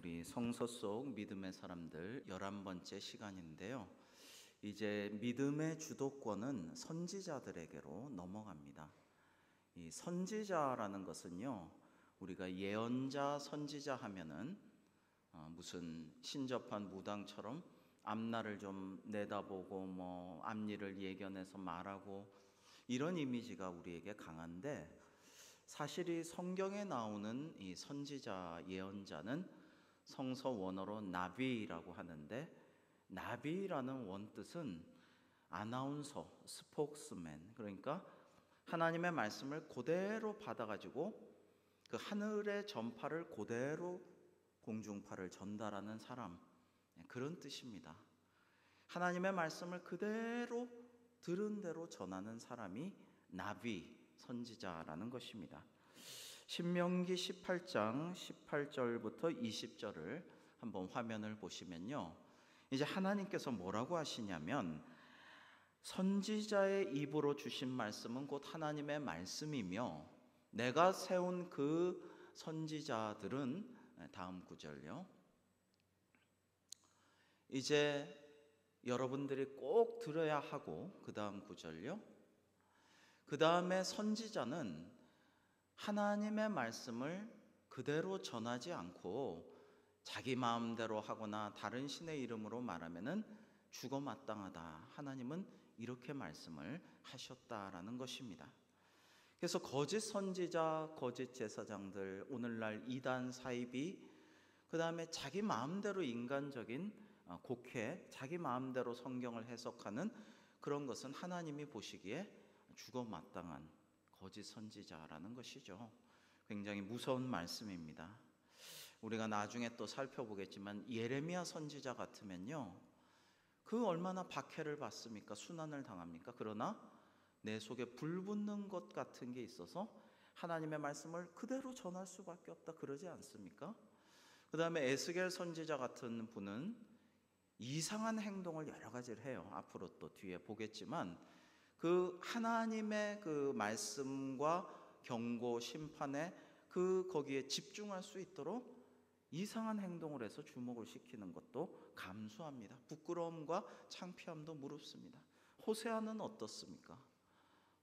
우리 성서 속 믿음의 사람들 11번째 시간인데요. 이제 믿음의 주도권은 선지자들에게로 넘어갑니다. 이 선지자라는 것은요, 우리가 예언자, 선지자 하면은 무슨 신접한 무당처럼 앞날을 좀 내다보고 뭐 앞일을 예견해서 말하고 이런 이미지가 우리에게 강한데, 사실 이 성경에 나오는 이 선지자, 예언자는 성서 원어로 나비라고 하는데, 나비라는 원뜻은 아나운서, 스포크스맨, 그러니까 하나님의 말씀을 그대로 받아가지고 그 하늘의 전파를 그대로 공중파를 전달하는 사람, 그런 뜻입니다. 하나님의 말씀을 그대로 들은 대로 전하는 사람이 나비, 선지자라는 것입니다. 신명기 18장 18절부터 20절을 한번 화면을 보시면요, 이제 하나님께서 뭐라고 하시냐면, 선지자의 입으로 주신 말씀은 곧 하나님의 말씀이며 내가 세운 그 선지자들은, 다음 구절요, 이제 여러분들이 꼭 들어야 하고, 그 다음 구절요, 그 다음에 선지자는 하나님의 말씀을 그대로 전하지 않고 자기 마음대로 하거나 다른 신의 이름으로 말하면은 죽어 마땅하다. 하나님은 이렇게 말씀을 하셨다라는 것입니다. 그래서 거짓 선지자, 거짓 제사장들, 오늘날 이단 사이비, 그 다음에 자기 마음대로 인간적인 곡해, 자기 마음대로 성경을 해석하는 그런 것은 하나님이 보시기에 죽어 마땅한 거짓 선지자라는 것이죠. 굉장히 무서운 말씀입니다. 우리가 나중에 또 살펴보겠지만 예레미야 선지자 같으면요, 그 얼마나 박해를 받습니까? 순환을 당합니까? 그러나 내 속에 불 붙는 것 같은 게 있어서 하나님의 말씀을 그대로 전할 수밖에 없다, 그러지 않습니까? 그 다음에 에스겔 선지자 같은 분은 이상한 행동을 여러 가지를 해요. 앞으로 또 뒤에 보겠지만 그 하나님의 그 말씀과 경고, 심판에 거기에 집중할 수 있도록 이상한 행동을 해서 주목을 시키는 것도 감수합니다. 부끄러움과 창피함도 무릅습니다. 호세아는 어떻습니까?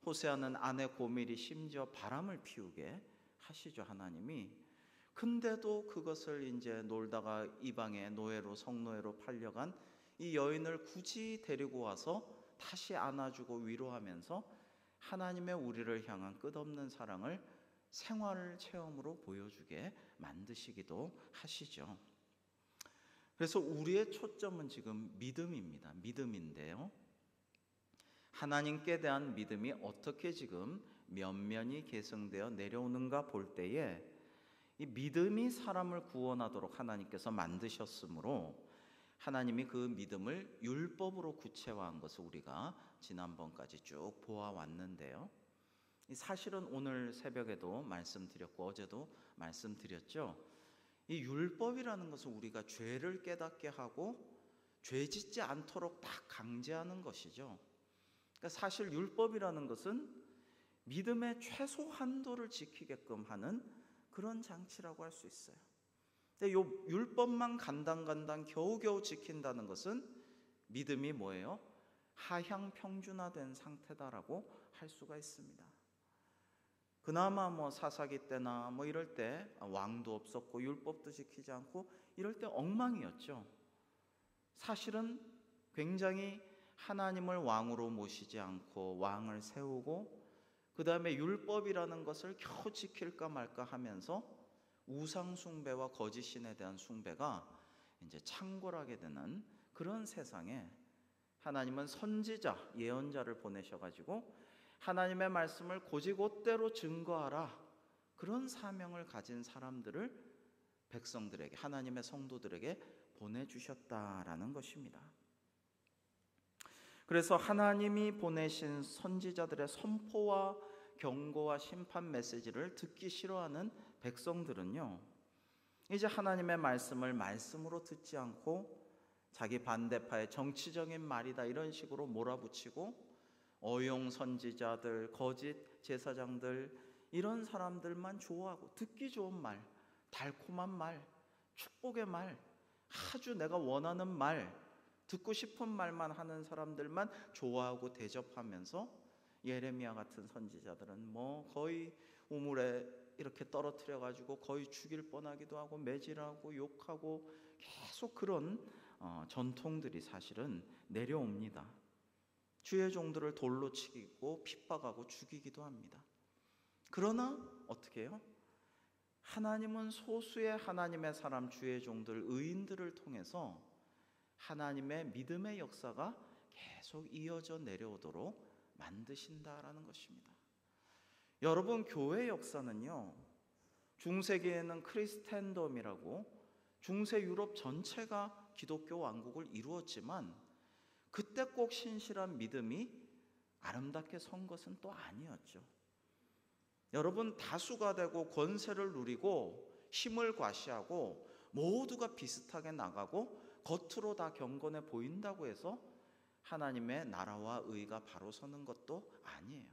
호세아는 아내 고멜이 심지어 바람을 피우게 하시죠, 하나님이. 근데도 그것을 이제 놀다가 이방의 노예로, 성노예로 팔려간 이 여인을 굳이 데리고 와서 다시 안아주고 위로하면서 하나님의 우리를 향한 끝없는 사랑을 생활 체험으로 보여주게 만드시기도 하시죠. 그래서 우리의 초점은 지금 믿음입니다. 믿음인데요, 하나님께 대한 믿음이 어떻게 지금 면면이 계승되어 내려오는가 볼 때에, 이 믿음이 사람을 구원하도록 하나님께서 만드셨으므로 하나님이 그 믿음을 율법으로 구체화한 것을 우리가 지난번까지 쭉 보아왔는데요, 사실은 오늘 새벽에도 말씀드렸고 어제도 말씀드렸죠. 이 율법이라는 것은 우리가 죄를 깨닫게 하고 죄 짓지 않도록 딱 강제하는 것이죠. 그러니까 사실 율법이라는 것은 믿음의 최소 한도를 지키게끔 하는 그런 장치라고 할 수 있어요. 근데 요 율법만 간당간당 겨우겨우 지킨다는 것은 믿음이 뭐예요? 하향 평준화된 상태다라고 할 수가 있습니다. 그나마 뭐 사사기 때나 뭐 이럴 때 왕도 없었고 율법도 지키지 않고 이럴 때 엉망이었죠. 사실은 굉장히 하나님을 왕으로 모시지 않고 왕을 세우고 그 다음에 율법이라는 것을 겨우 지킬까 말까 하면서 우상 숭배와 거짓 신에 대한 숭배가 이제 창궐하게 되는 그런 세상에 하나님은 선지자, 예언자를 보내셔가지고 하나님의 말씀을 곧이곧대로 증거하라, 그런 사명을 가진 사람들을 백성들에게, 하나님의 성도들에게 보내주셨다라는 것입니다. 그래서 하나님이 보내신 선지자들의 선포와 경고와 심판 메시지를 듣기 싫어하는 백성들은요, 이제 하나님의 말씀을 말씀으로 듣지 않고 자기 반대파의 정치적인 말이다 이런 식으로 몰아붙이고 어용 선지자들, 거짓 제사장들, 이런 사람들만 좋아하고 듣기 좋은 말, 달콤한 말, 축복의 말, 아주 내가 원하는 말, 듣고 싶은 말만 하는 사람들만 좋아하고 대접하면서 예레미야 같은 선지자들은 뭐 거의 우물에 이렇게 떨어뜨려 가지고 거의 죽일 뻔하기도 하고 매질하고 욕하고 계속 그런 전통들이 사실은 내려옵니다. 주의 종들을 돌로 치고 핍박하고 죽이기도 합니다. 그러나 어떻게 해요? 하나님은 소수의 하나님의 사람 주의 종들 의인들을 통해서 하나님의 믿음의 역사가 계속 이어져 내려오도록 만드신다라는 것입니다. 여러분, 교회 역사는요, 중세기에는 크리스텐덤이라고 중세 유럽 전체가 기독교 왕국을 이루었지만 그때 꼭 신실한 믿음이 아름답게 선 것은 또 아니었죠. 여러분, 다수가 되고 권세를 누리고 힘을 과시하고 모두가 비슷하게 나가고 겉으로 다 경건해 보인다고 해서 하나님의 나라와 의가 바로 서는 것도 아니에요.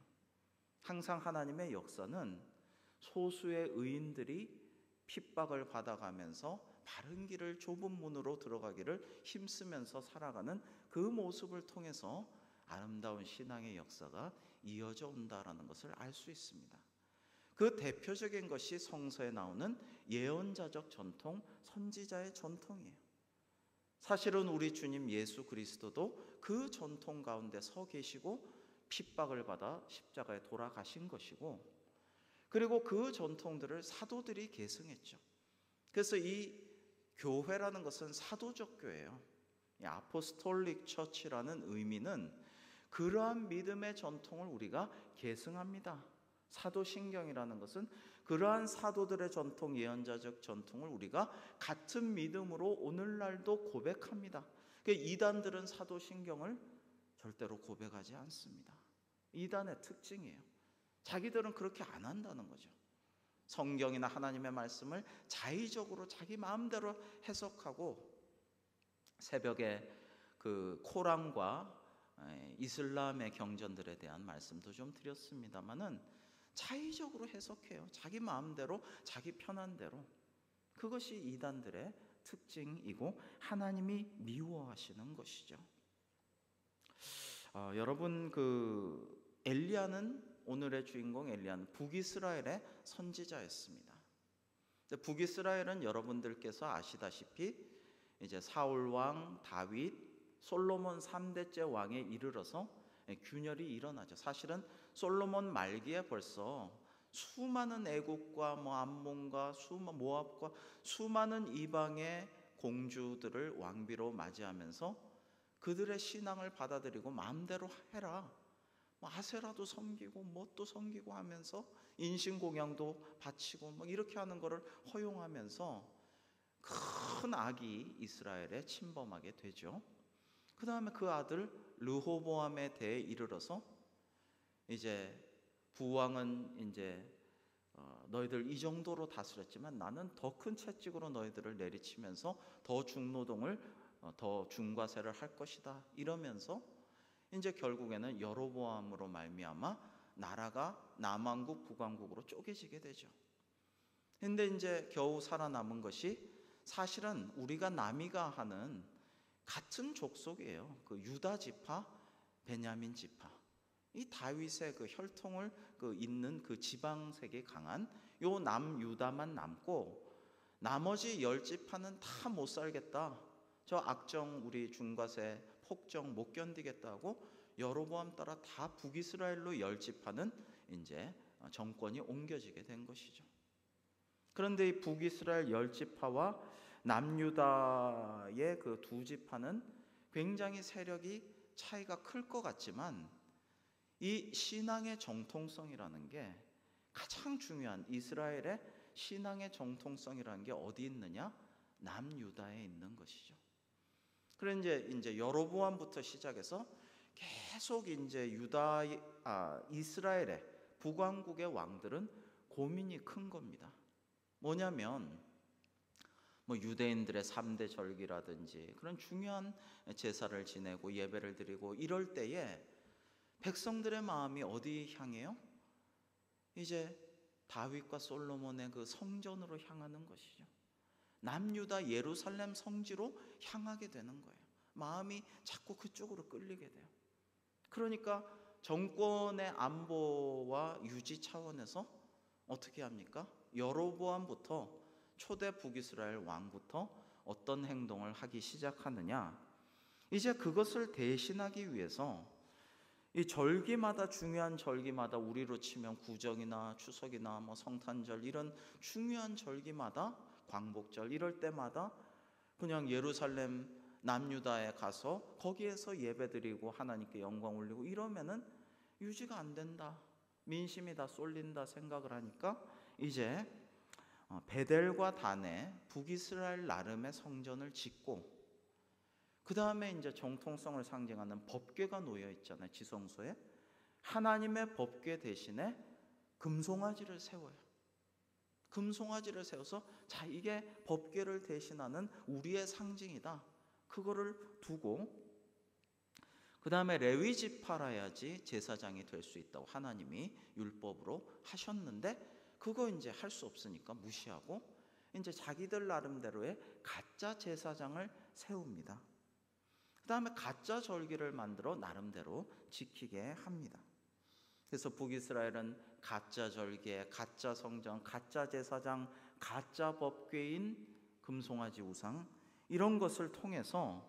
항상 하나님의 역사는 소수의 의인들이 핍박을 받아가면서 바른 길을 좁은 문으로 들어가기를 힘쓰면서 살아가는 그 모습을 통해서 아름다운 신앙의 역사가 이어져 온다라는 것을 알 수 있습니다. 그 대표적인 것이 성서에 나오는 예언자적 전통, 선지자의 전통이에요. 사실은 우리 주님 예수 그리스도도 그 전통 가운데 서 계시고 핍박을 받아 십자가에 돌아가신 것이고, 그리고 그 전통들을 사도들이 계승했죠. 그래서 이 교회라는 것은 사도적 교회예요. 아포스톨릭 처치라는 의미는 그러한 믿음의 전통을 우리가 계승합니다. 사도신경이라는 것은 그러한 사도들의 전통, 예언자적 전통을 우리가 같은 믿음으로 오늘날도 고백합니다. 이단들은 사도신경을 절대로 고백하지 않습니다. 이단의 특징이에요. 자기들은 그렇게 안 한다는 거죠. 성경이나 하나님의 말씀을 자의적으로 자기 마음대로 해석하고, 새벽에 그 코란과 이슬람의 경전들에 대한 말씀도 좀 드렸습니다만은 자의적으로 해석해요. 자기 마음대로, 자기 편한 대로. 그것이 이단들의 특징이고 하나님이 미워하시는 것이죠. 여러분, 그 엘리야는, 오늘의 주인공 엘리야는 북이스라엘의 선지자였습니다. 북이스라엘은 여러분들께서 아시다시피 이제 사울 왕, 다윗, 솔로몬 3대째 왕에 이르러서 균열이 일어나죠. 사실은 솔로몬 말기에 벌써 수많은 애국과 암몬과 모압과 수많은 이방의 공주들을 왕비로 맞이하면서 그들의 신앙을 받아들이고 마음대로 해라, 아세라도 섬기고 뭣도 섬기고 하면서 인신공양도 바치고 이렇게 하는 것을 허용하면서 큰 악이 이스라엘에 침범하게 되죠. 그 다음에 그 아들 르호보암에 대해 이르러서 이제 부왕은 이제 너희들 이 정도로 다스렸지만 나는 더 큰 채찍으로 너희들을 내리치면서 더 중노동을 더 중과세를 할 것이다 이러면서 이제 결국에는 여로보암으로 말미암아 나라가 남왕국 북왕국으로 쪼개지게 되죠. 근데 이제 겨우 살아남은 것이 사실은 우리가 남이가 하는 같은 족속이에요. 그 유다 지파, 베냐민 지파. 이 다윗의 그 혈통을 잇는 그 지방색이 강한 요 남유다만 남고 나머지 10지파는 다 못 살겠다. 저 악정 우리 중과세 폭정 못 견디겠다고 여로보암 따라 다 북이스라엘로 10지파는 이제 정권이 옮겨지게 된 것이죠. 그런데 이 북이스라엘 10지파와 남유다의 그 2지파는 굉장히 세력이 차이가 클 것 같지만 이 신앙의 정통성이라는 게 가장 중요한, 이스라엘의 신앙의 정통성이라는 게 어디 있느냐? 남유다에 있는 것이죠. 그런데 이제 여로보암부터 시작해서 계속 이제 이스라엘의 북왕국의 왕들은 고민이 큰 겁니다. 뭐냐면 유대인들의 3대 절기라든지 그런 중요한 제사를 지내고 예배를 드리고 이럴 때에 백성들의 마음이 어디 향해요? 이제 다윗과 솔로몬의 그 성전으로 향하는 것이죠. 남유다 예루살렘 성지로 향하게 되는 거예요. 마음이 자꾸 그쪽으로 끌리게 돼요. 그러니까 정권의 안보와 유지 차원에서 어떻게 합니까? 여로보암부터 초대 북이스라엘 왕부터 어떤 행동을 하기 시작하느냐? 이제 그것을 대신하기 위해서 이 절기마다, 중요한 절기마다, 우리로 치면 구정이나 추석이나 뭐 성탄절 이런 중요한 절기마다, 광복절 이럴 때마다 그냥 예루살렘 남유다에 가서 거기에서 예배드리고 하나님께 영광 올리고 이러면은 유지가 안 된다, 민심이 다 쏠린다 생각을 하니까 이제 베델과 단에 북이스라엘 나름의 성전을 짓고, 그 다음에 이제 정통성을 상징하는 법궤가 놓여 있잖아요. 지성소에 하나님의 법궤 대신에 금송아지를 세워요. 금송아지를 세워서 자, 이게 법궤를 대신하는 우리의 상징이다. 그거를 두고 그 다음에 레위 지파라야지 제사장이 될 수 있다고 하나님이 율법으로 하셨는데 그거 이제 할 수 없으니까 무시하고 이제 자기들 나름대로의 가짜 제사장을 세웁니다. 그 다음에 가짜 절기를 만들어 나름대로 지키게 합니다. 그래서 북이스라엘은 가짜 절기에 가짜 성전, 가짜 제사장, 가짜 법궤인 금송아지 우상 이런 것을 통해서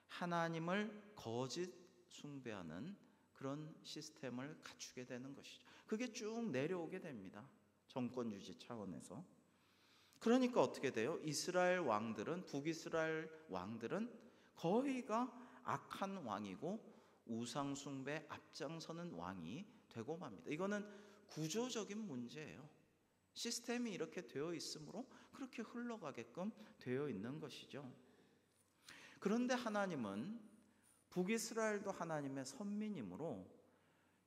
하나님을 거짓 숭배하는 그런 시스템을 갖추게 되는 것이죠. 그게 쭉 내려오게 됩니다. 정권 유지 차원에서. 그러니까 어떻게 돼요? 이스라엘 왕들은, 북이스라엘 왕들은 거의가 악한 왕이고 우상 숭배 앞장서는 왕이 되고 맙니다. 이거는 구조적인 문제예요. 시스템이 이렇게 되어 있으므로 그렇게 흘러가게끔 되어 있는 것이죠. 그런데 하나님은 북이스라엘도 하나님의 선민이므로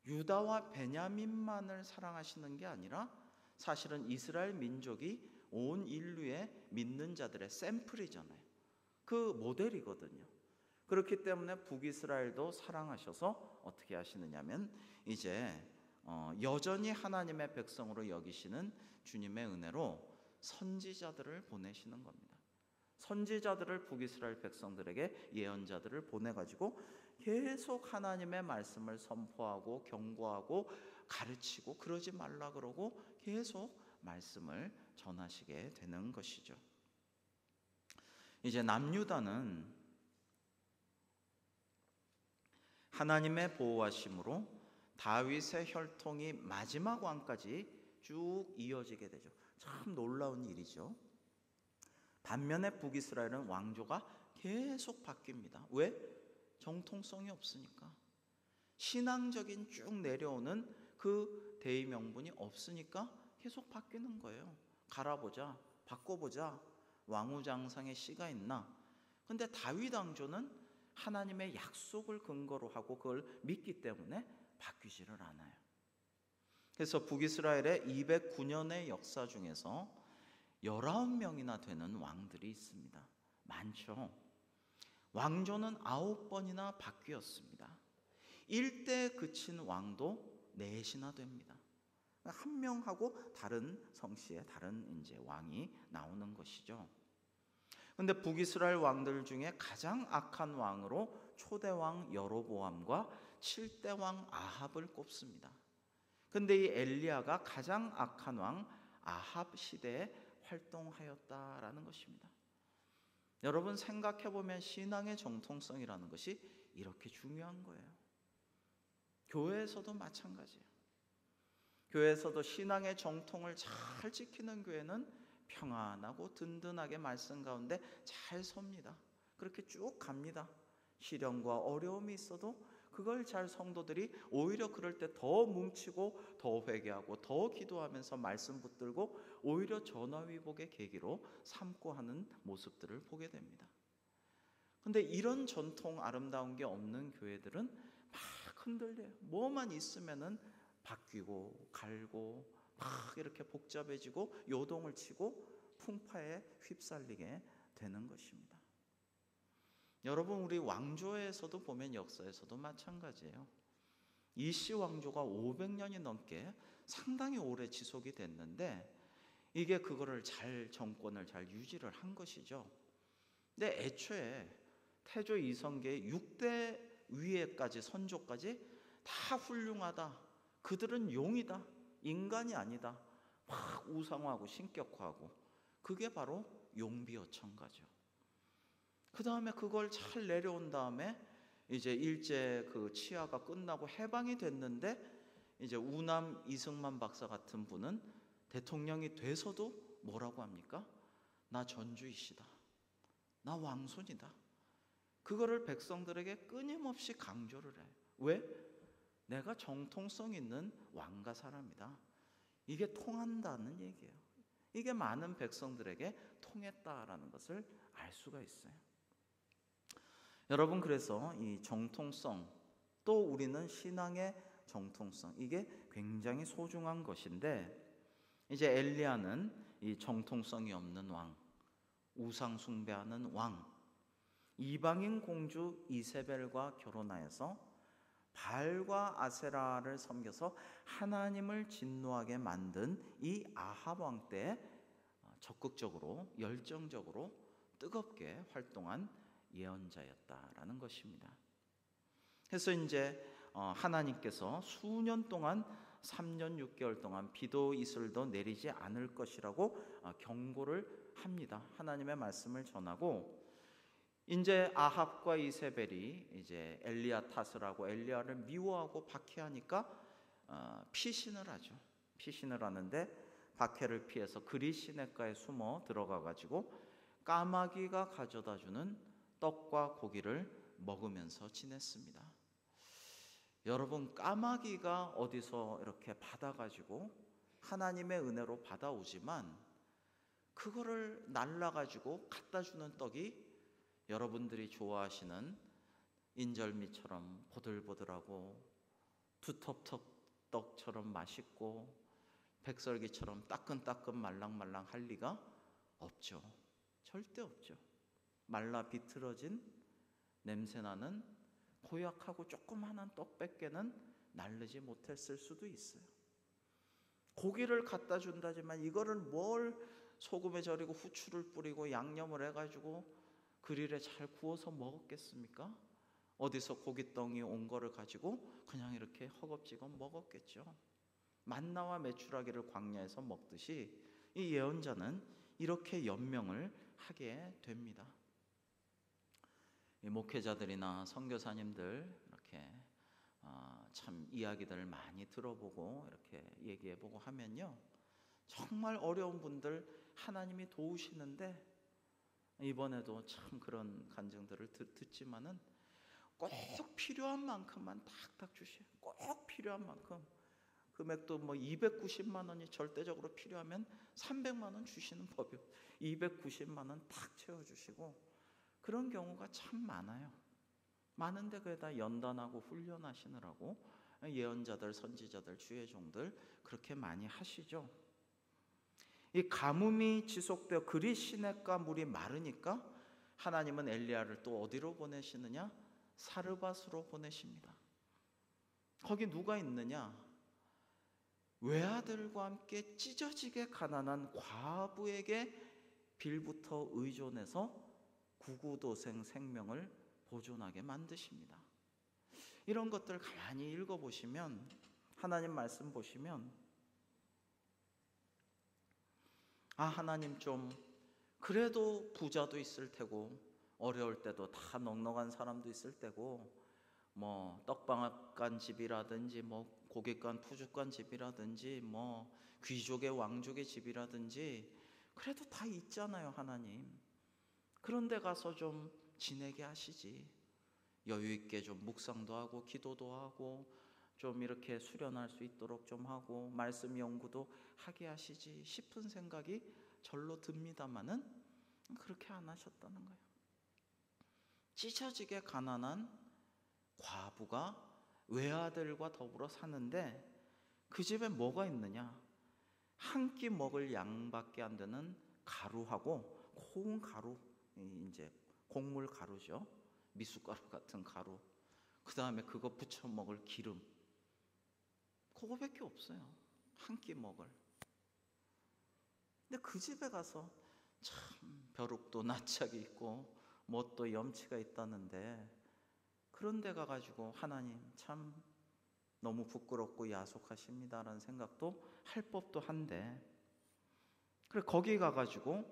유다와 베냐민만을 사랑하시는 게 아니라 사실은 이스라엘 민족이 온 인류의 믿는 자들의 샘플이잖아요. 그 모델이거든요. 그렇기 때문에 북이스라엘도 사랑하셔서 어떻게 하시느냐면 이제 여전히 하나님의 백성으로 여기시는 주님의 은혜로 선지자들을 보내시는 겁니다. 선지자들을 북이스라엘 백성들에게 예언자들을 보내가지고 계속 하나님의 말씀을 선포하고 경고하고 가르치고 그러지 말라 그러고 계속 말씀을 전하시게 되는 것이죠. 이제 남유다는 하나님의 보호하심으로 다윗의 혈통이 마지막 왕까지 쭉 이어지게 되죠. 참 놀라운 일이죠. 반면에 북이스라엘은 왕조가 계속 바뀝니다. 왜? 정통성이 없으니까. 신앙적인 쭉 내려오는 그 대의 명분이 없으니까 계속 바뀌는 거예요. 갈아보자, 바꿔보자, 왕후장상의 씨가 있나. 근데 다윗 왕조는 하나님의 약속을 근거로 하고 그걸 믿기 때문에 바뀌지를 않아요. 그래서 북이스라엘의 209년의 역사 중에서 19명이나 되는 왕들이 있습니다. 많죠. 왕조는 9번이나 바뀌었습니다. 1대에 그친 왕도 4이나 됩니다. 한 명하고 다른 성씨의 다른 이제 왕이 나오는 것이죠. 근데 북이스라엘 왕들 중에 가장 악한 왕으로 초대왕 여로보암과 7대 왕 아합을 꼽습니다. 근데 이 엘리야가 가장 악한 왕 아합 시대에 활동하였다라는 것입니다. 여러분 생각해 보면 신앙의 정통성이라는 것이 이렇게 중요한 거예요. 교회에서도 마찬가지예요. 교회에서도 신앙의 정통을 잘 지키는 교회는 평안하고 든든하게 말씀 가운데 잘 섭니다. 그렇게 쭉 갑니다. 시련과 어려움이 있어도 그걸 잘 성도들이 오히려 그럴 때 더 뭉치고 더 회개하고 더 기도하면서 말씀 붙들고 오히려 전화위복의 계기로 삼고 하는 모습들을 보게 됩니다. 근데 이런 전통 아름다운 게 없는 교회들은 막 흔들려요. 뭐만 있으면은 바뀌고 갈고 막 이렇게 복잡해지고 요동을 치고 풍파에 휩쓸리게 되는 것입니다. 여러분 우리 왕조에서도 보면 역사에서도 마찬가지예요. 이씨 왕조가 500년이 넘게 상당히 오래 지속이 됐는데 이게 그거를 정권을 잘 유지를 한 것이죠. 근데 애초에 태조 이성계의 6대 위에까지 선조까지 다 훌륭하다. 그들은 용이다. 인간이 아니다. 막 우상화하고 신격화하고, 그게 바로 용비어천가죠. 그 다음에 그걸 잘 내려온 다음에 이제 일제 그 치하가 끝나고 해방이 됐는데, 이제 우남 이승만 박사 같은 분은 대통령이 돼서도 뭐라고 합니까? 나 전주이시다. 나 왕손이다. 그거를 백성들에게 끊임없이 강조를 해요. 왜? 내가 정통성 있는 왕가 사람이다. 이게 통한다는 얘기예요. 이게 많은 백성들에게 통했다라는 것을 알 수가 있어요. 여러분, 그래서 이 정통성, 또 우리는 신앙의 정통성, 이게 굉장히 소중한 것인데, 이제 엘리야는 이 정통성이 없는 왕, 우상 숭배하는 왕, 이방인 공주 이세벨과 결혼하여서 바알과 아세라를 섬겨서 하나님을 진노하게 만든 이 아합 왕 때 적극적으로, 열정적으로, 뜨겁게 활동한 예언자였다라는 것입니다. 그래서 이제 하나님께서 수년 동안, 3년 6개월 동안 비도 이슬도 내리지 않을 것이라고 경고를 합니다. 하나님의 말씀을 전하고, 이제 아합과 이세벨이 이제 엘리야 탓을 하고 엘리야를 미워하고 박해하니까 피신을 하죠. 피신을 하는데 박해를 피해서 그리 시냇가에 숨어 들어가 가지고 까마귀가 가져다 주는 떡과 고기를 먹으면서 지냈습니다. 여러분, 까마귀가 어디서 이렇게 받아가지고 하나님의 은혜로 받아오지만, 그거를 날라가지고 갖다 주는 떡이 여러분들이 좋아하시는 인절미처럼 보들보들하고 두텁텁 떡처럼 맛있고 백설기처럼 따끈따끈 말랑말랑 할 리가 없죠. 절대 없죠. 말라 비틀어진 냄새나는 고약하고 조그마한 떡밖에는 날르지 못했을 수도 있어요. 고기를 갖다 준다지만 이거를 뭘 소금에 절이고 후추를 뿌리고 양념을 해가지고 그릴에 잘 구워서 먹었겠습니까? 어디서 고깃덩이 온 거를 가지고 그냥 이렇게 허겁지겁 먹었겠죠. 만나와 메추라기를 광야에서 먹듯이 이 예언자는 이렇게 연명을 하게 됩니다. 이 목회자들이나 선교사님들 이렇게 참 이야기들을 많이 들어보고 이렇게 얘기해보고 하면요, 정말 어려운 분들 하나님이 도우시는데, 이번에도 참 그런 간증들을 듣지만은 꼭 필요한 만큼만 탁탁 주셔요. 꼭 필요한 만큼. 금액도 뭐 290만 원이 절대적으로 필요하면 300만 원 주시는 법이요. 290만 원 탁 채워주시고, 그런 경우가 참 많아요. 많은데 그게 다 연단하고 훈련하시느라고 예언자들, 선지자들, 주의 종들 그렇게 많이 하시죠. 이 가뭄이 지속되어 그리 시냇가 물이 마르니까 하나님은 엘리야를 또 어디로 보내시느냐? 사르밧으로 보내십니다. 거기 누가 있느냐? 외아들과 함께 찢어지게 가난한 과부에게 빌부터 의존해서 구구도생 생명을 보존하게 만드십니다. 이런 것들 가만히 읽어보시면, 하나님 말씀 보시면, 하나님 좀 그래도 부자도 있을 테고 어려울 때도 다 넉넉한 사람도 있을 때고, 뭐 떡방앗간 집이라든지 뭐 고깃간 푸죽간 집이라든지 뭐 귀족의 왕족의 집이라든지 그래도 다 있잖아요, 하나님. 그런데 가서 좀 지내게 하시지. 여유 있게 좀 묵상도 하고 기도도 하고 좀 이렇게 수련할 수 있도록 좀 하고 말씀 연구도 하게 하시지 싶은 생각이 절로 듭니다마는 그렇게 안 하셨다는 거예요. 찢어지게 가난한 과부가 외아들과 더불어 사는데 그 집에 뭐가 있느냐? 한 끼 먹을 양밖에 안 되는 가루하고 고운 가루, 이제 곡물 가루죠. 미숫가루 같은 가루. 그 다음에 그거 부쳐 먹을 기름. 그거밖에 없어요. 한 끼 먹을. 근데 그 집에 가서 참 벼룩도 낯짝이 있고 뭣도 염치가 있다는데, 그런 데 가가지고 하나님 참 너무 부끄럽고 야속하십니다라는 생각도 할 법도 한데, 그래 거기 가가지고,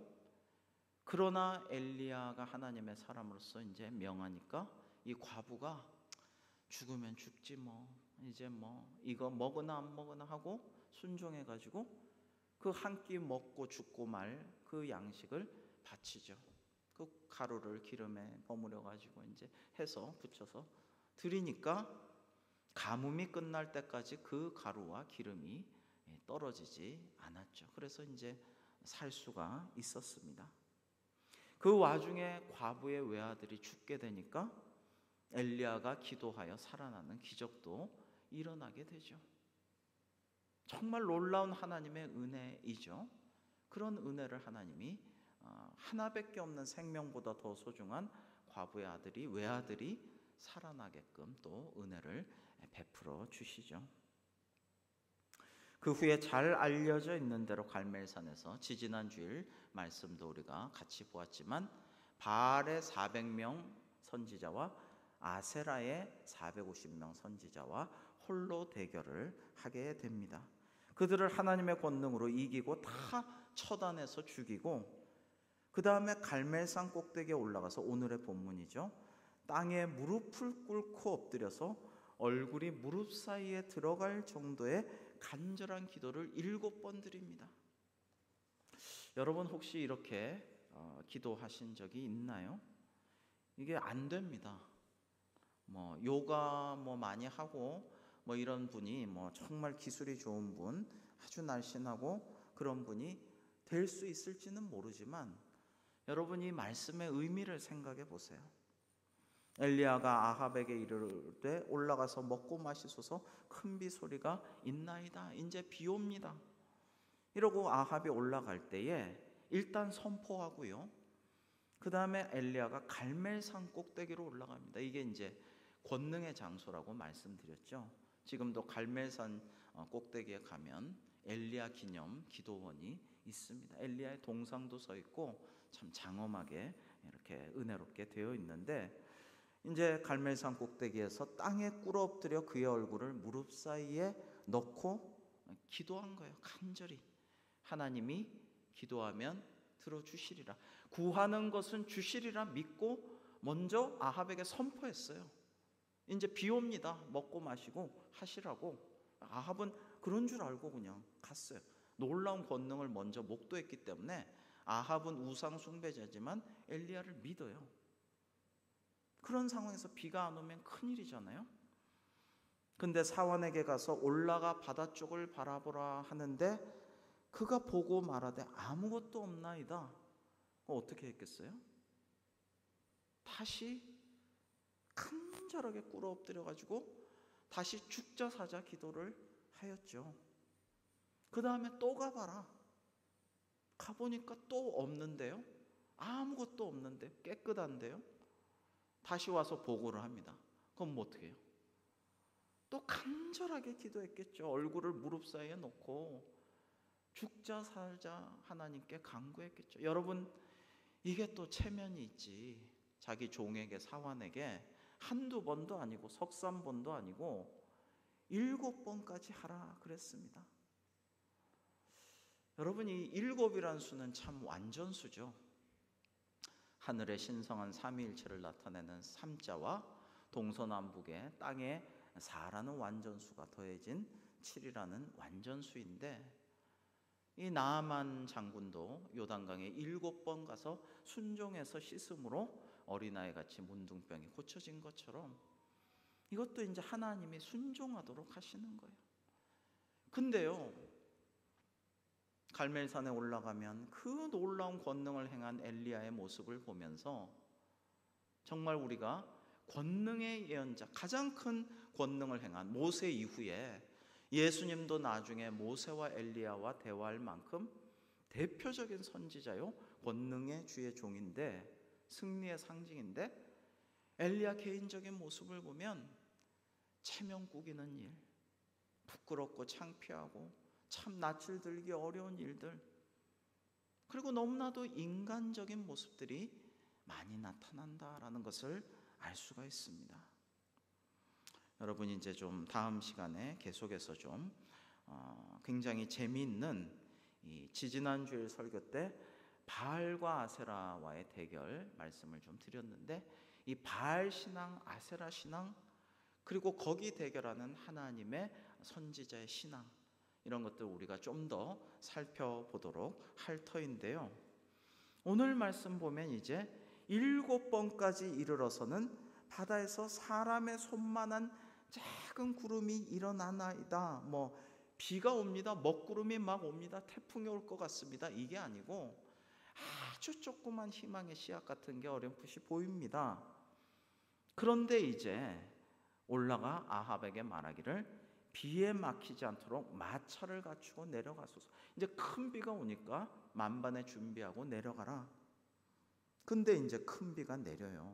그러나 엘리야가 하나님의 사람으로서 이제 명하니까 이 과부가 죽으면 죽지 뭐, 이제 뭐 이거 먹으나 안 먹으나 하고 순종해가지고 그 한 끼 먹고 죽고 말 그 양식을 바치죠. 그 가루를 기름에 버무려 가지고 이제 해서 붙여서 드리니까 가뭄이 끝날 때까지 그 가루와 기름이 떨어지지 않았죠. 그래서 이제 살 수가 있었습니다. 그 와중에 과부의 외아들이 죽게 되니까 엘리야가 기도하여 살아나는 기적도 일어나게 되죠. 정말 놀라운 하나님의 은혜이죠. 그런 은혜를 하나님이 하나밖에 없는 생명보다 더 소중한 과부의 아들이, 외아들이 살아나게끔 또 은혜를 베풀어 주시죠. 그 후에 잘 알려져 있는 대로 갈멜산에서 지지난 주일 말씀도 우리가 같이 보았지만, 바알의 400명 선지자와 아세라의 450명 선지자와 홀로 대결을 하게 됩니다. 그들을 하나님의 권능으로 이기고 다 처단해서 죽이고, 그 다음에 갈멜산 꼭대기에 올라가서 오늘의 본문이죠, 땅에 무릎을 꿇고 엎드려서 얼굴이 무릎 사이에 들어갈 정도의 간절한 기도를 7번 드립니다. 여러분 혹시 이렇게 기도하신 적이 있나요? 이게 안 됩니다. 뭐 요가 뭐 많이 하고 뭐 이런 분이 뭐 정말 기술이 좋은 분, 아주 날씬하고 그런 분이 될 수 있을지는 모르지만, 여러분이 말씀의 의미를 생각해 보세요. 엘리야가 아합에게 이르되 올라가서 먹고 마시소서, 큰 비 소리가 있나이다. 이제 비 옵니다. 이러고 아합이 올라갈 때에 일단 선포하고요, 그 다음에 엘리야가 갈멜산 꼭대기로 올라갑니다. 이게 이제 권능의 장소라고 말씀드렸죠. 지금도 갈멜산 꼭대기에 가면 엘리야 기념 기도원이 있습니다. 엘리야의 동상도 서 있고 참 장엄하게 이렇게 은혜롭게 되어 있는데, 이제 갈멜산 꼭대기에서 땅에 꿇어 엎드려 그의 얼굴을 무릎 사이에 넣고 기도한 거예요. 간절히 하나님이 기도하면 들어주시리라, 구하는 것은 주시리라 믿고 먼저 아합에게 선포했어요. 이제 비 옵니다. 먹고 마시고 하시라고. 아합은 그런 줄 알고 그냥 갔어요. 놀라운 권능을 먼저 목도했기 때문에 아합은 우상 숭배자지만 엘리야를 믿어요. 그런 상황에서 비가 안 오면 큰일이잖아요. 근데 사원에게 가서 올라가 바다 쪽을 바라보라 하는데, 그가 보고 말하되 아무것도 없나이다. 어떻게 했겠어요? 다시 간절하게 꿇어 엎드려 가지고 다시 죽자 사자 기도를 하였죠. 그 다음에 또 가봐라. 가보니까 또 없는데요, 아무것도 없는데, 깨끗한데요. 다시 와서 보고를 합니다. 그럼 뭐 어떻게 해요? 또 간절하게 기도했겠죠. 얼굴을 무릎 사이에 놓고 죽자 살자 하나님께 간구했겠죠. 여러분, 이게 또 체면이 있지. 자기 종에게, 사환에게 한두 번도 아니고 석삼번도 아니고 7번까지 하라 그랬습니다. 여러분, 이 7이라는 수는 참 완전수죠. 하늘의 신성한 삼위일체를 나타내는 삼자와 동서남북의 땅에 4라는 완전수가 더해진 7이라는 완전수인데, 이 나아만 장군도 요단강에 7번 가서 순종해서 씻음으로 어린아이같이 문둥병이 고쳐진 것처럼, 이것도 이제 하나님이 순종하도록 하시는 거예요. 근데요, 갈멜산에 올라가면 그 놀라운 권능을 행한 엘리야의 모습을 보면서 정말 우리가 권능의 예언자, 가장 큰 권능을 행한 모세 이후에 예수님도 나중에 모세와 엘리야와 대화할 만큼 대표적인 선지자요, 권능의 주의 종인데, 승리의 상징인데, 엘리야 개인적인 모습을 보면 체면 꾸기는 일, 부끄럽고 창피하고 참 낯을 들기 어려운 일들, 그리고 너무나도 인간적인 모습들이 많이 나타난다라는 것을 알 수가 있습니다. 여러분, 이제 좀 다음 시간에 계속해서 좀 굉장히 재미있는 이 지지난주일 설교 때 바알과 아세라와의 대결 말씀을 좀 드렸는데, 이 바알 신앙, 아세라 신앙, 그리고 거기 대결하는 하나님의 선지자의 신앙, 이런 것들 우리가 좀 더 살펴보도록 할 터인데요. 오늘 말씀 보면 이제 7번까지 이르러서는 바다에서 사람의 손만한 작은 구름이 일어나나이다. 비가 옵니다. 먹구름이 막 옵니다. 태풍이 올 것 같습니다. 이게 아니고 아주 조그만 희망의 씨앗 같은 게 어렴풋이 보입니다. 그런데 이제 올라가 아합에게 말하기를 비에 막히지 않도록 마차를 갖추고 내려가소서. 이제 큰 비가 오니까 만반의 준비하고 내려가라. 근데 이제 큰 비가 내려요.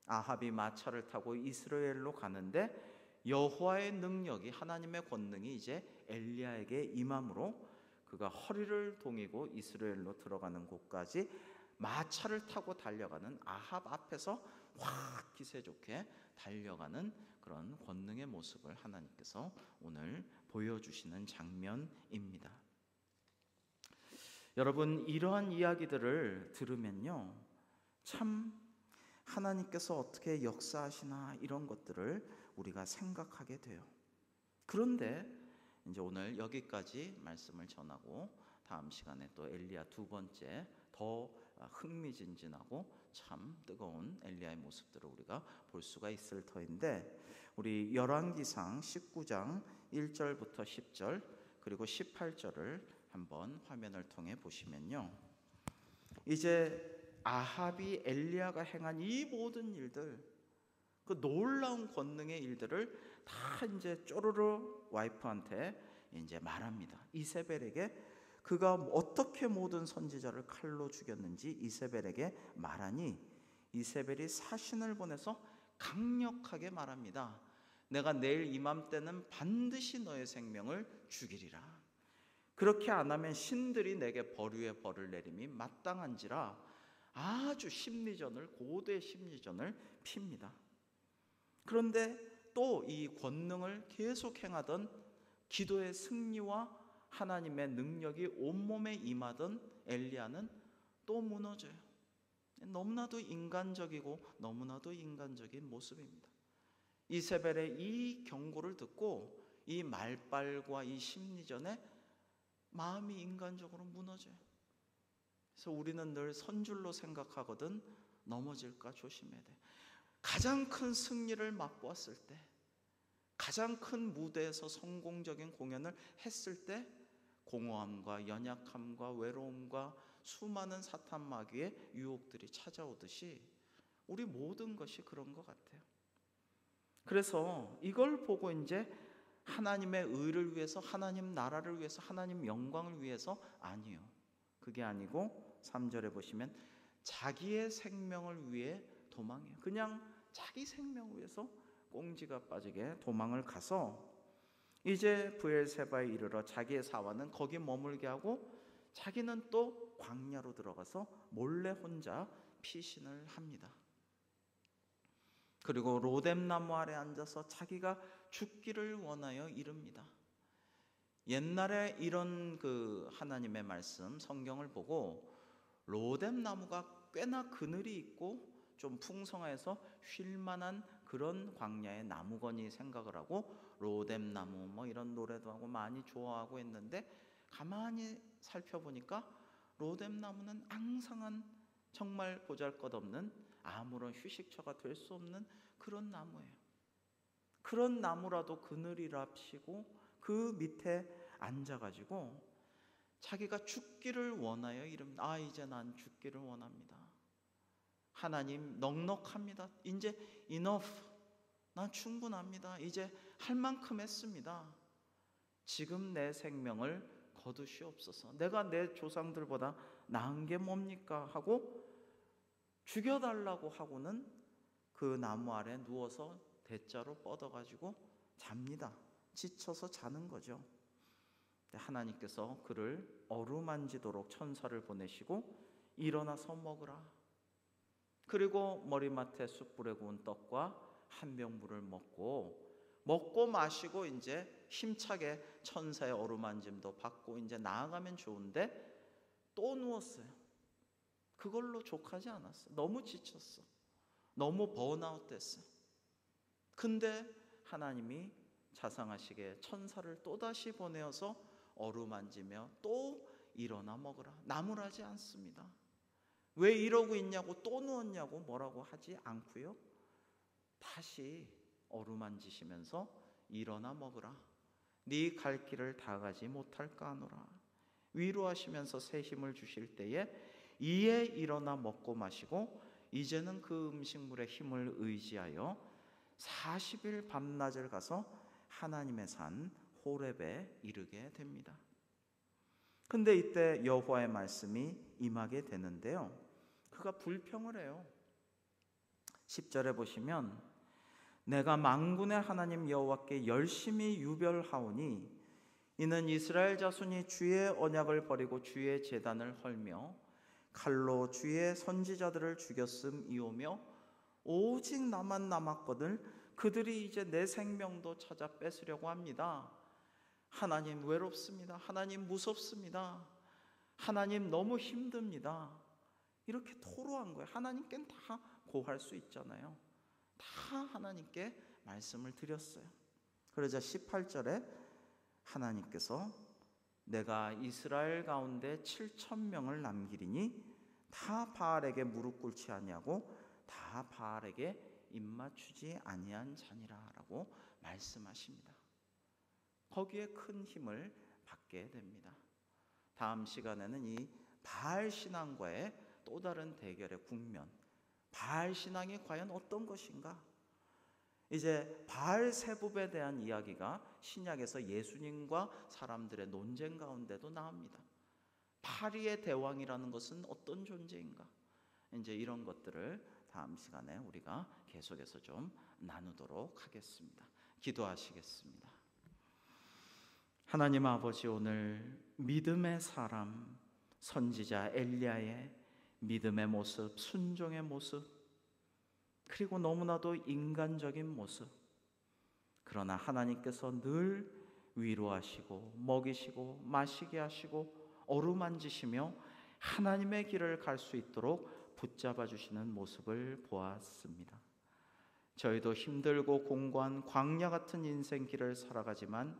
아합이 마차를 타고 이스라엘로 가는데 여호와의 능력이, 하나님의 권능이 이제 엘리야에게 임함으로 그가 허리를 동이고 이스라엘로 들어가는 곳까지 마차를 타고 달려가는 아합 앞에서 확 기세 좋게 달려가는 그런 권능의 모습을 하나님께서 오늘 보여주시는 장면입니다. 여러분, 이러한 이야기들을 들으면요, 참 하나님께서 어떻게 역사하시나 이런 것들을 우리가 생각하게 돼요. 그런데 이제 오늘 여기까지 말씀을 전하고 다음 시간에 또 엘리야 두 번째 더 흥미진진하고 참 뜨거운 엘리야의 모습들을 우리가 볼 수가 있을 터인데, 우리 열왕기상 19장 1절부터 10절 그리고 18절을 한번 화면을 통해 보시면요, 이제 아합이 엘리야가 행한 이 모든 일들, 그 놀라운 권능의 일들을 다 이제 쪼르르 와이프한테 이제 말합니다. 이세벨에게 그가 어떻게 모든 선지자를 칼로 죽였는지 이세벨에게 말하니, 이세벨이 사신을 보내서 강력하게 말합니다. 내가 내일 이맘때는 반드시 너의 생명을 죽이리라. 그렇게 안 하면 신들이 내게 벌 벌을 내림이 마땅한지라. 아주 심리전을, 고도의 심리전을 핍니다. 그런데 또 이 권능을 계속 행하던 기도의 승리와 하나님의 능력이 온몸에 임하던 엘리야는 또 무너져요. 너무나도 인간적이고 너무나도 인간적인 모습입니다. 이세벨의 이 경고를 듣고 이 말빨과 이 심리전에 마음이 인간적으로 무너져요. 그래서 우리는 늘 선줄로 생각하거든 넘어질까 조심해야 돼. 가장 큰 승리를 맛보았을 때, 가장 큰 무대에서 성공적인 공연을 했을 때 공허함과 연약함과 외로움과 수많은 사탄 마귀의 유혹들이 찾아오듯이 우리 모든 것이 그런 것 같아요. 그래서 이걸 보고 이제 하나님의 의를 위해서, 하나님 나라를 위해서, 하나님 영광을 위해서 아니요, 그게 아니고 3절에 보시면 자기의 생명을 위해 도망해요. 그냥 자기 생명을 위해서 꽁지가 빠지게 도망을 가서 이제 브엘세바에 이르러 자기의 사환은 거기 머물게 하고 자기는 또 광야로 들어가서 몰래 혼자 피신을 합니다. 그리고 로뎀나무 아래 앉아서 자기가 죽기를 원하여 이릅니다. 옛날에 이런 그 하나님의 말씀 성경을 보고 로뎀나무가 꽤나 그늘이 있고 좀 풍성해서 쉴만한 그런 광야의 나무건이 생각을 하고 로뎀나무 이런 노래도 하고 많이 좋아하고 했는데, 가만히 살펴보니까 로뎀나무는 앙상한, 정말 보잘것없는, 아무런 휴식처가 될 수 없는 그런 나무예요. 그런 나무라도 그늘이랍시고 그 밑에 앉아가지고 자기가 죽기를 원하여 이릅니다. 이제 난 죽기를 원합니다. 하나님, 넉넉합니다. 이제 enough, 난 충분합니다. 이제 할 만큼 했습니다. 지금 내 생명을 거두시옵소서. 내가 내 조상들보다 나은 게 뭡니까 하고 죽여달라고 하고는 그 나무 아래 누워서 대자로 뻗어가지고 잡니다. 지쳐서 자는 거죠. 하나님께서 그를 어루만지도록 천사를 보내시고 일어나서 먹으라. 그리고 머리맡에 숯불에 구운 떡과 한 병 물을 먹고 마시고 이제 힘차게 천사의 어루만짐도 받고 이제 나아가면 좋은데 또 누웠어요. 그걸로 족하지 않았어요. 너무 지쳤어. 너무 번아웃 됐어요. 근데 하나님이 자상하시게 천사를 또다시 보내어서 어루만지며 또 일어나 먹으라. 나무라지 않습니다. 왜 이러고 있냐고 또 누웠냐고 뭐라고 하지 않고요. 다시 어루만지시면서 일어나 먹으라. 네 갈 길을 다 가지 못할까 하노라. 위로하시면서 새 힘을 주실 때에 이에 일어나 먹고 마시고 이제는 그 음식물의 힘을 의지하여 40일 밤낮을 가서 하나님의 산 호렙에 이르게 됩니다. 근데 이때 여호와의 말씀이 임하게 되는데요, 그가 불평을 해요. 10절에 보시면 내가 만군의 하나님 여호와께 열심히 유별하오니 이는 이스라엘 자손이 주의 언약을 버리고 주의 제단을 헐며 칼로 주의 선지자들을 죽였음이오며 오직 나만 남았거늘 그들이 이제 내 생명도 찾아 뺏으려고 합니다. 하나님 외롭습니다. 하나님 무섭습니다. 하나님 너무 힘듭니다. 이렇게 토로한 거예요. 하나님께는 다 고할 수 있잖아요. 다 하나님께 말씀을 드렸어요. 그러자 18절에 하나님께서 내가 이스라엘 가운데 7,000명을 남기리니 다 바알에게 무릎 꿇지 아니하고 다 바알에게 입맞추지 아니한 자니라 라고 말씀하십니다. 거기에 큰 힘을 받게 됩니다. 다음 시간에는 이 바알 신앙과의 또 다른 대결의 국면, 바알 신앙이 과연 어떤 것인가? 이제 바알 세붑에 대한 이야기가 신약에서 예수님과 사람들의 논쟁 가운데도 나옵니다. 파리의 대왕이라는 것은 어떤 존재인가? 이제 이런 것들을 다음 시간에 우리가 계속해서 좀 나누도록 하겠습니다. 기도하시겠습니다. 하나님 아버지, 오늘 믿음의 사람 선지자 엘리야의 믿음의 모습, 순종의 모습, 그리고 너무나도 인간적인 모습, 그러나 하나님께서 늘 위로하시고 먹이시고 마시게 하시고 어루만지시며 하나님의 길을 갈 수 있도록 붙잡아 주시는 모습을 보았습니다. 저희도 힘들고 공고한 광야 같은 인생길을 살아가지만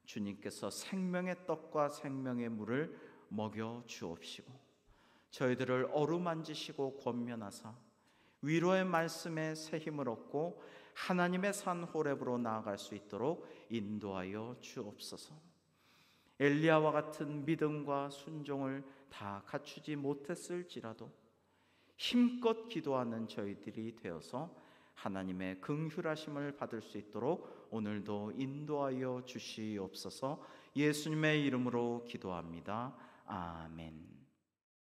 주님께서 생명의 떡과 생명의 물을 먹여 주옵시고 저희들을 어루만지시고 권면하사 위로의 말씀에 새 힘을 얻고 하나님의 산 호렙으로 나아갈 수 있도록 인도하여 주옵소서. 엘리야와 같은 믿음과 순종을 다 갖추지 못했을지라도 힘껏 기도하는 저희들이 되어서 하나님의 긍휼하심을 받을 수 있도록 오늘도 인도하여 주시옵소서. 예수님의 이름으로 기도합니다. 아멘.